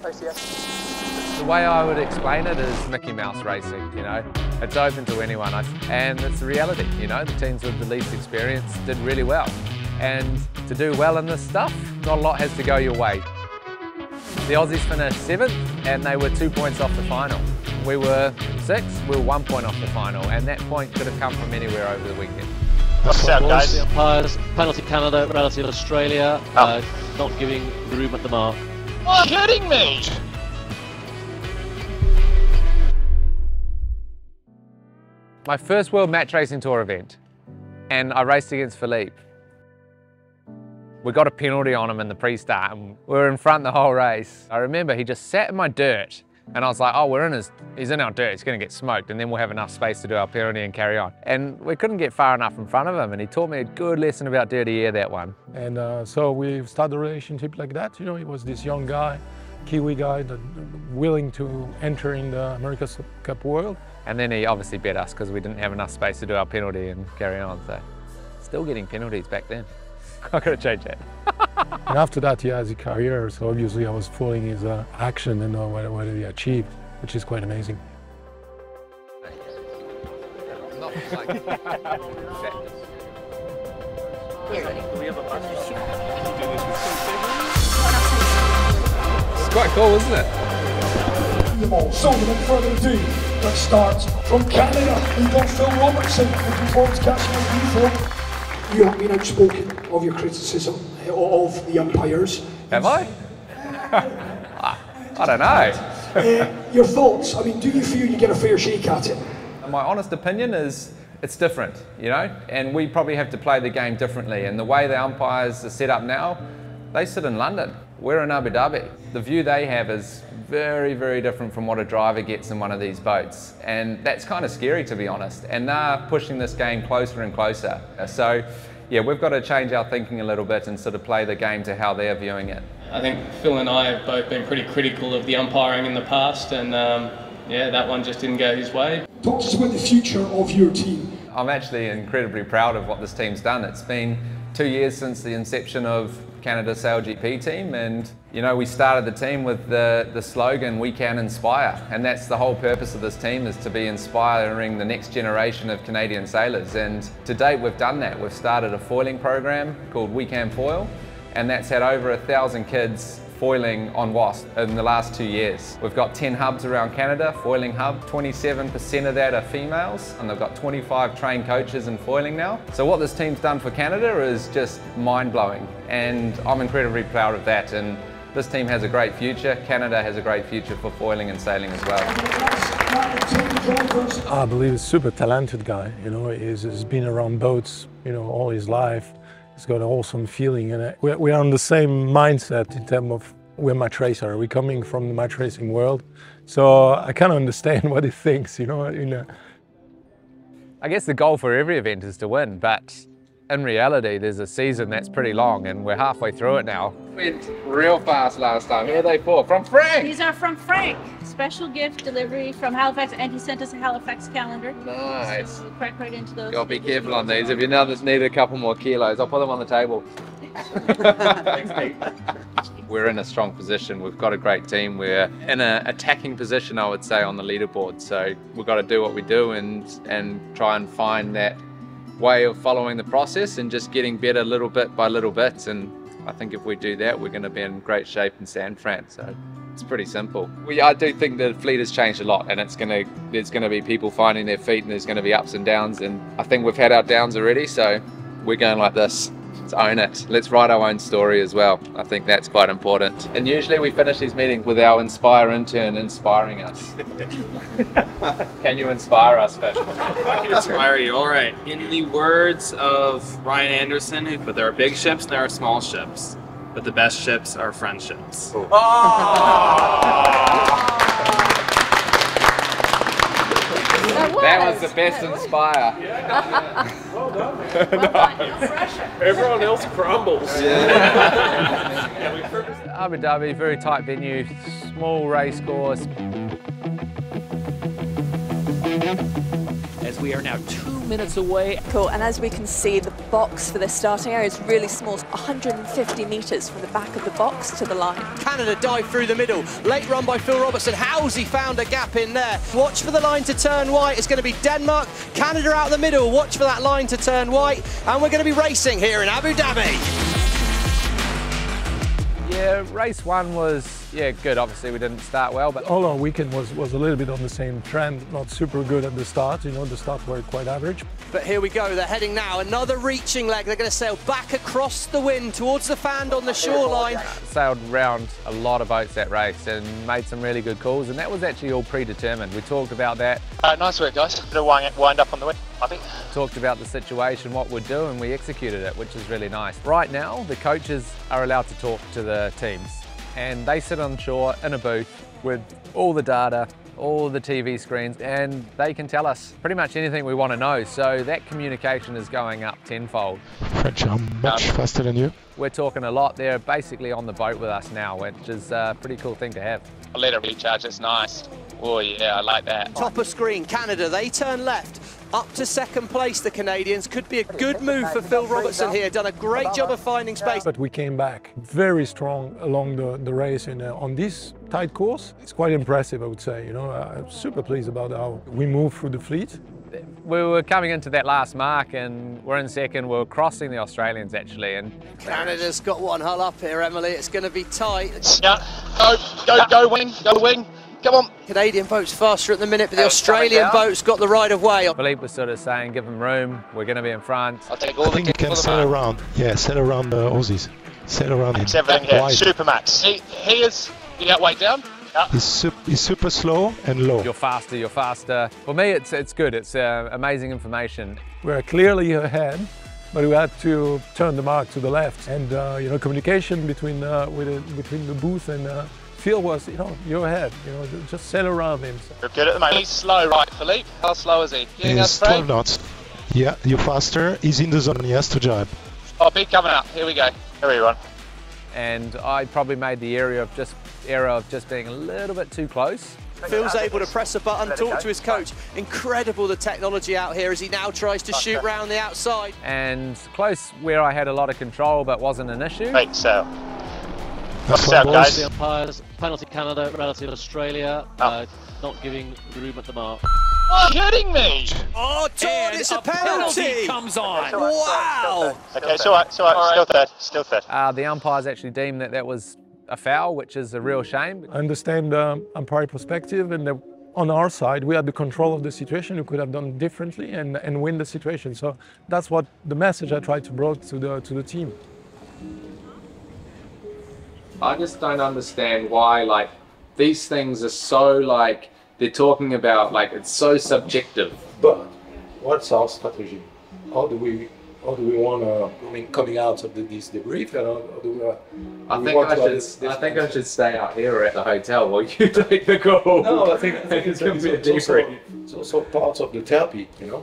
The way I would explain it is Mickey Mouse racing, you know. It's open to anyone, and it's the reality, you know. The teams with the least experience did really well. And to do well in this stuff, not a lot has to go your way. The Aussies finished 7th, and they were 2 points off the final. We were 6th, we were 1 point off the final, and that point could have come from anywhere over the weekend. What's up, guys? The umpires, penalty Canada, penalty Australia, not giving room at the mark. Oh, you're kidding me! My first World Match Racing Tour event, and I raced against Philippe. We got a penalty on him in the pre-start, and we were in front the whole race. I remember he just sat in my dirt, and I was like, oh, he's in our dirt, he's gonna get smoked, and then we'll have enough space to do our penalty and carry on. And we couldn't get far enough in front of him, and he taught me a good lesson about dirty air, that one. And so we started a relationship like that. You know, he was this young guy, Kiwi guy, that willing to enter in the America's Cup World. And then he obviously bet us because we didn't have enough space to do our penalty and carry on, so. Still getting penalties back then. I gotta change that. And after that, he has a career, so obviously I was following his action and what he achieved, which is quite amazing. Not like It's quite cool, isn't it? So without further ado, let's start from Canada. We've got Phil Robertson looking forward to catching up with you, Phil. You have been outspoken of your criticism of the umpires. Have I? I don't know. Your thoughts? I mean, do you feel you get a fair shake at it? My honest opinion is it's different, you know, and we probably have to play the game differently. And the way the umpires are set up now, they sit in London. We're in Abu Dhabi. The view they have is very, very different from what a driver gets in one of these boats. And that's kind of scary, to be honest. And they're pushing this game closer and closer. So, yeah, we've got to change our thinking a little bit and sort of play the game to how they're viewing it. I think Phil and I have both been pretty critical of the umpiring in the past, and yeah, that one just didn't go his way. Talk to us about the future of your team. I'm actually incredibly proud of what this team's done. It's been 2 years since the inception of Canada's SailGP team, and you know, we started the team with the slogan, we can inspire, and that's the whole purpose of this team, is to be inspiring the next generation of Canadian sailors. And to date we've done that. We've started a foiling program called We Can Foil, and that's had over 1,000 kids foiling on WASP in the last 2 years. We've got 10 hubs around Canada, foiling hub, 27% of that are females, and they've got 25 trained coaches in foiling now. So what this team's done for Canada is just mind-blowing, and I'm incredibly proud of that. And this team has a great future. Canada has a great future for foiling and sailing as well. I believe he's a super talented guy. You know, he's been around boats, you know, all his life. He's got an awesome feeling, and we're on the same mindset in terms of we're match racer. We're coming from the match racing world, so I kind of understand what he thinks. You know. I guess the goal for every event is to win, but in reality, there's a season that's pretty long, and we're halfway through it now. Went real fast last time. Who are they for? From Frank! These are from Frank. Special gift delivery from Halifax, and he sent us a Halifax calendar. Nice. So we'll crack right into those. Gotta be careful on these. If you know this need a couple more kilos, I'll put them on the table. Thanks, Pete. We're in a strong position. We've got a great team. We're in an attacking position, I would say, on the leaderboard. So we've got to do what we do and try and find that way of following the process and just getting better little bit by little bit. And I think if we do that, we're going to be in great shape in San Fran. So it's pretty simple. I do think the fleet has changed a lot, and there's going to be people finding their feet, and there's going to be ups and downs. And I think we've had our downs already, so we're going like this. Let's own it. Let's write our own story as well. I think that's quite important. And usually we finish these meetings with our Inspire intern inspiring us. Can you inspire us, Fish? I can inspire you, all right. In the words of Ryan Anderson, but there are big ships and there are small ships, but the best ships are friendships. That was the best Inspire. Well done. Everyone else crumbles. Abu Dhabi, very tight venue, small race course. as we are now 2 minutes away. Cool, and as we can see, the box for the starting area is really small, 150 metres from the back of the box to the line. Canada dive through the middle. Late run by Phil Robertson. How's he found a gap in there? Watch for the line to turn white. It's going to be Denmark. Canada out the middle. Watch for that line to turn white. And we're going to be racing here in Abu Dhabi. Yeah, race one was, good. Obviously we didn't start well, but all our weekend was a little bit on the same trend. Not super good at the start, the start were quite average. But here we go, they're heading now, another reaching leg. They're going to sail back across the wind towards the Fand on the shoreline. Sailed around a lot of boats that race and made some really good calls, and that was actually all predetermined. We talked about that. Nice work, guys. Bit of wind up on the wind, I think. Talked about the situation, what we'd do, and we executed it, which is really nice. Right now, the coaches are allowed to talk to the teams, and they sit on shore in a booth with all the data, all the TV screens, and they can tell us pretty much anything we want to know. So that communication is going up tenfold. French are much faster than you. We're talking a lot. They're basically on the boat with us now, which is a pretty cool thing to have. I'll let it recharge, it's nice. Oh yeah, I like that. Top of screen, Canada, they turn left. Up to second place, the Canadians. Could be a good move for Phil Robertson here. Done a great job of finding space. But we came back very strong along the race on this tight course. It's quite impressive, I would say. I'm super pleased about how we moved through the fleet. We were coming into that last mark and we're in second. We're crossing the Australians actually. And Canada's got one hull up here, Emily. It's going to be tight. Yeah, go wing, go wing. Come on. Canadian boat's faster at the minute, but the Australian boat's got the right of way. Philippe was sort of saying, give them room, we're going to be in front. I'll take all I think you can sail around. Yeah, sail around the Aussies. Sail around him. Everything here. Supermax. He is, you got weight down? Yeah. He's super slow and low. You're faster, you're faster. For me, it's good. It's amazing information. We're clearly ahead, but we had to turn the mark to the left. And, communication between the booth and Phil was, you're ahead, just sail around him. You're good at the moment. He's slow, right, Philippe? How slow is he? He's 12 knots. Yeah, you're faster. He's in the zone. He has to jibe. Oh, big coming up. Here we go. Here we run. And I probably made the error of just being a little bit too close. Phil's able to press a button, talk to his coach. Incredible the technology out here as he now tries to shoot round the outside. And close where I had a lot of control but wasn't an issue. Right, so. What's up, guys? The umpires, penalty Canada, penalty Australia, not giving room at the mark. Are you kidding me? Oh, Todd, it's a penalty! Comes on. Wow! Okay, it's all right, still third. The umpires actually deemed that was a foul, which is a real shame. I understand umpire perspective, and on our side, we had the control of the situation. We could have done differently and win the situation. So that's what the message I tried to bring to the team. I just don't understand why, these things are so, they're talking about, it's so subjective. But what's our strategy? How do we want to, coming out of this debrief? I think I should stay out here at the hotel while you take the call. No, I think it's also part of the therapy, Yeah.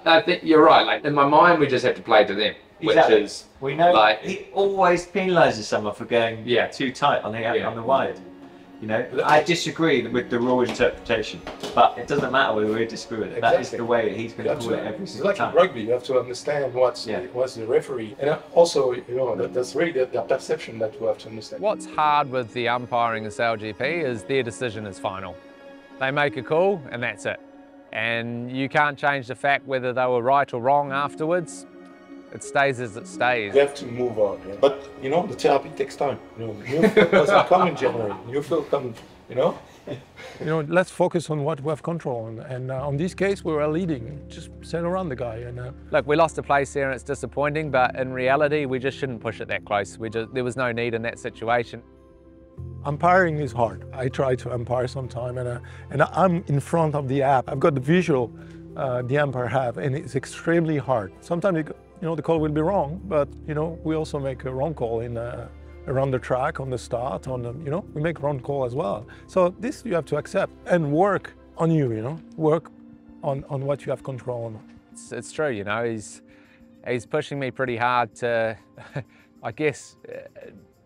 I think you're right. In my mind, we just have to play to them. Exactly. Which is, we know he always penalises someone for going too tight on the wide. I disagree with the rule interpretation, but it doesn't matter whether we disagree with it. Exactly. That is the way that he's going to call it every single time. It's like in rugby, you have to understand what's the referee, and also that's really the perception that you have to understand. What's hard with the umpiring in SailGP is their decision is final. They make a call and that's it, and you can't change the fact whether they were right or wrong afterwards. It stays as it stays. You have to move on, but the therapy takes time. New doesn't come in January. New Phil comes, Let's focus on what we have control on, and on this case we were leading. Just sail around the guy. And look, we lost a place there, and it's disappointing. But in reality, we just shouldn't push it that close. There was no need in that situation. Umpiring is hard. I try to umpire sometime, and I'm in front of the app. I've got the visual the umpire have, and it's extremely hard. Sometimes the call will be wrong, but we also make a wrong call around the track, on the start, we make wrong call as well. So this you have to accept and work on work on what you have control on. It's true, he's pushing me pretty hard to, I guess,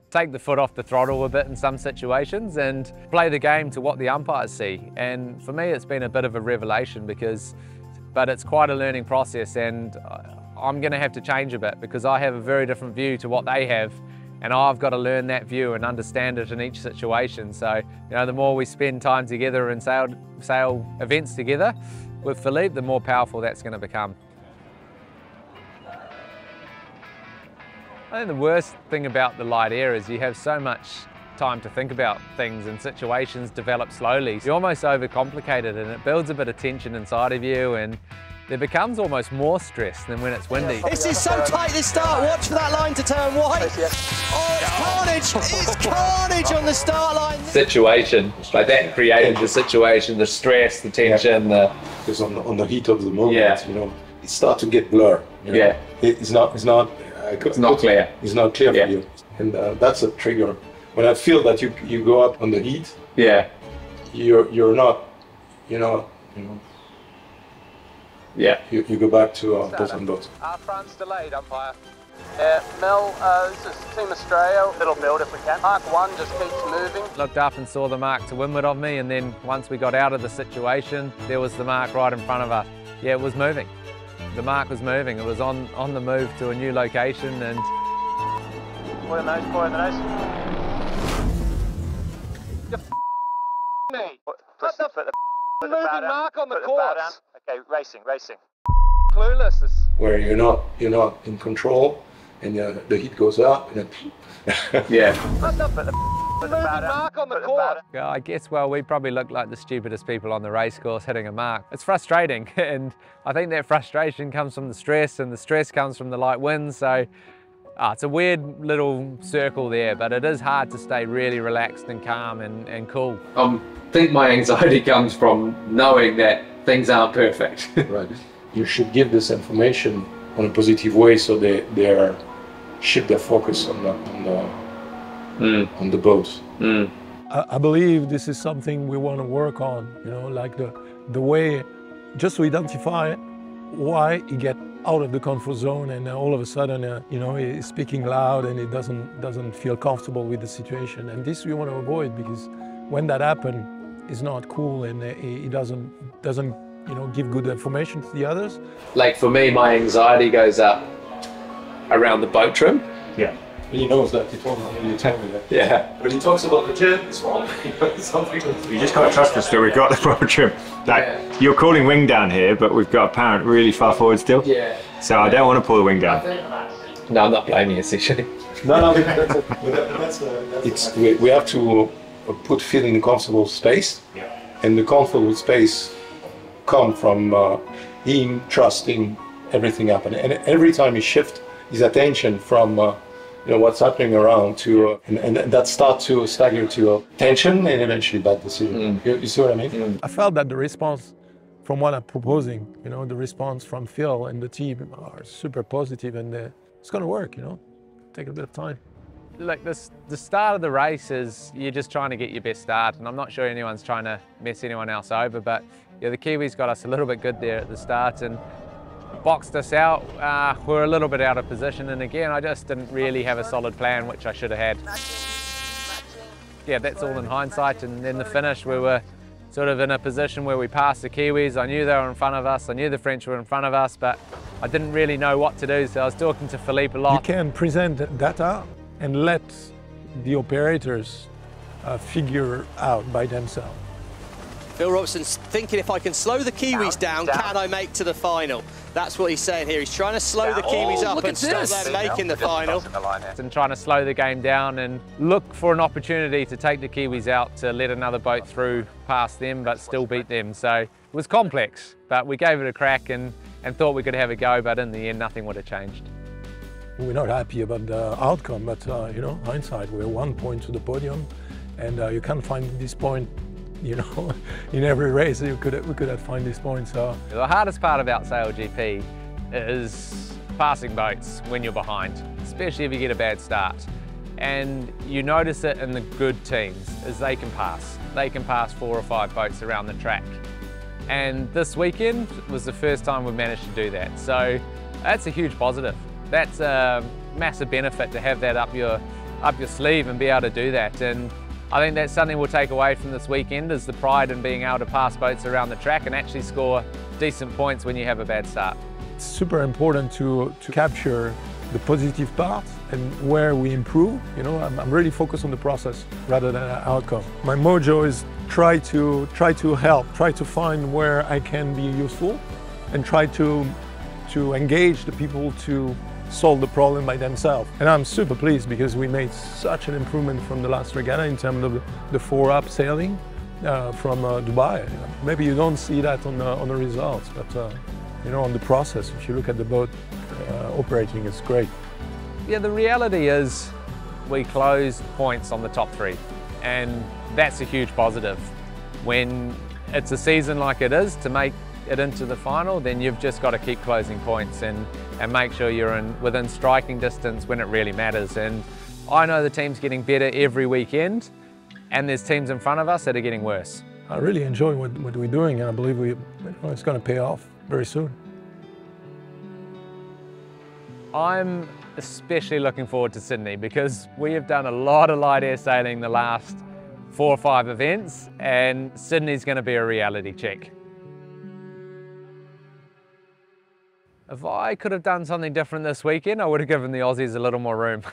take the foot off the throttle a bit in some situations and play the game to what the umpires see. And for me, it's been a bit of a revelation but it's quite a learning process, and I'm going to have to change a bit because I have a very different view to what they have, and I've got to learn that view and understand it in each situation. So, you know, the more we spend time together and sail events together with Philippe, the more powerful that's going to become. I think the worst thing about the light air is you have so much time to think about things, and situations develop slowly. You almost overcomplicate it, and it builds a bit of tension inside of you, and there becomes almost more stress than when it's windy. This is so tight this start. Watch for that line to turn white. Oh, it's carnage. It's carnage on the start line. Situation, like that created the situation, the stress, the tension. Because on the heat of the moment, you know, it starts to get blurred. You know? It's not clear. It's not clear for you, and that's a trigger. When I feel that you go up on the heat, you're not, you know. You go back to both on both. France delayed, umpire. Mel, this is Team Australia. Little build if we can. Mark 1 just keeps moving. Looked up and saw the mark to windward of me, and then once we got out of the situation, there was the mark right in front of us. Yeah, it was moving. The mark was moving. It was on the move to a new location, and... Point the nose, point the nose. You're me. What the moving mark on the course? Okay, racing. Clueless. Where you're not in control, and the heat goes up, and then Moving mark on the course. I guess, well, we probably look like the stupidest people on the race course hitting a mark. It's frustrating, and I think that frustration comes from the stress, and the stress comes from the light winds, so it's a weird little circle there, but it is hard to stay really relaxed and calm and cool. I think my anxiety comes from knowing that things aren't perfect. Right. You should give this information on a positive way, so they shift their focus on the boat. I believe this is something we want to work on. You know, like the way, just to identify why he get out of the comfort zone, and all of a sudden, you know, he's speaking loud and he doesn't feel comfortable with the situation. And this we want to avoid, because when that happens, it's not cool, and he doesn't you know, give good information to the others. Like for me, my anxiety goes up around the boat trim. Yeah. He knows that. He told me. You tell me that. Yeah. When he talks about the jib, it's wrong. You just gotta trust us that we've got the boat trim. Like you're calling wing down here, but we've got a parent really far forward still. Yeah. So I don't want to pull the wing down. No, I'm not blaming you, essentially. No, we have to put Phil in a comfortable space, and the comfortable space come from him trusting everything happening. And every time he shifts his attention from you know, what's happening around to and that starts to stagger to tension and eventually bad decision. You see what I mean? I felt that the response from what I'm proposing, you know, the response from Phil and the team are super positive, and it's going to work. You know, take a bit of time. Look, the start of the race is you're just trying to get your best start, and I'm not sure anyone's trying to mess anyone else over, but yeah, the Kiwis got us a little bit good there at the start and boxed us out. We're a little bit out of position, and again, I just didn't really have a solid plan, which I should have had. Yeah, that's all in hindsight, and then the finish, we were sort of in a position where we passed the Kiwis. I knew they were in front of us, I knew the French were in front of us, but I didn't really know what to do, so I was talking to Philippe a lot. You can present data and let the operators figure out by themselves. Phil Robertson's thinking, if I can slow the Kiwis down, can I make to the final? That's what he's saying here. He's trying to slow the Kiwis up and stop them making the final. And trying to slow the game down and look for an opportunity to take the Kiwis out, to let another boat through past them but still beat them. So it was complex, but we gave it a crack and thought we could have a go, but in the end nothing would have changed. We're not happy about the outcome, but you know, hindsight, we're 1 point to the podium, and you can't find this point, you know, in every race we could have find this point. So the hardest part about Sail GP is passing boats when you're behind, especially if you get a bad start. And you notice it in the good teams, as they can pass. They can pass 4 or 5 boats around the track. And this weekend was the first time we managed to do that. So that's a huge positive. That's a massive benefit, to have that up your up your sleeve and be able to do that. And I think that's something we'll take away from this weekend, is the pride in being able to pass boats around the track and actually score decent points when you have a bad start. It's super important to capture the positive part and where we improve. You know, I'm really focused on the process rather than the outcome. My mojo is try to help, try to find where I can be useful, and try to engage the people to solve the problem by themselves. And I'm super pleased because we made such an improvement from the last regatta in terms of the 4-up sailing from Dubai. Maybe you don't see that on the results, but you know, on the process, if you look at the boat operating, it's great. Yeah, the reality is we closed points on the top 3, and that's a huge positive. When it's a season like it is, to make it into the final, then you've just got to keep closing points and make sure you're within striking distance when it really matters. And I know the team's getting better every weekend, and there's teams in front of us that are getting worse. I really enjoy what we're doing, and I believe it's going to pay off very soon. I'm especially looking forward to Sydney because we have done a lot of light air sailing the last 4 or 5 events, and Sydney's going to be a reality check. If I could have done something different this weekend, I would have given the Aussies a little more room.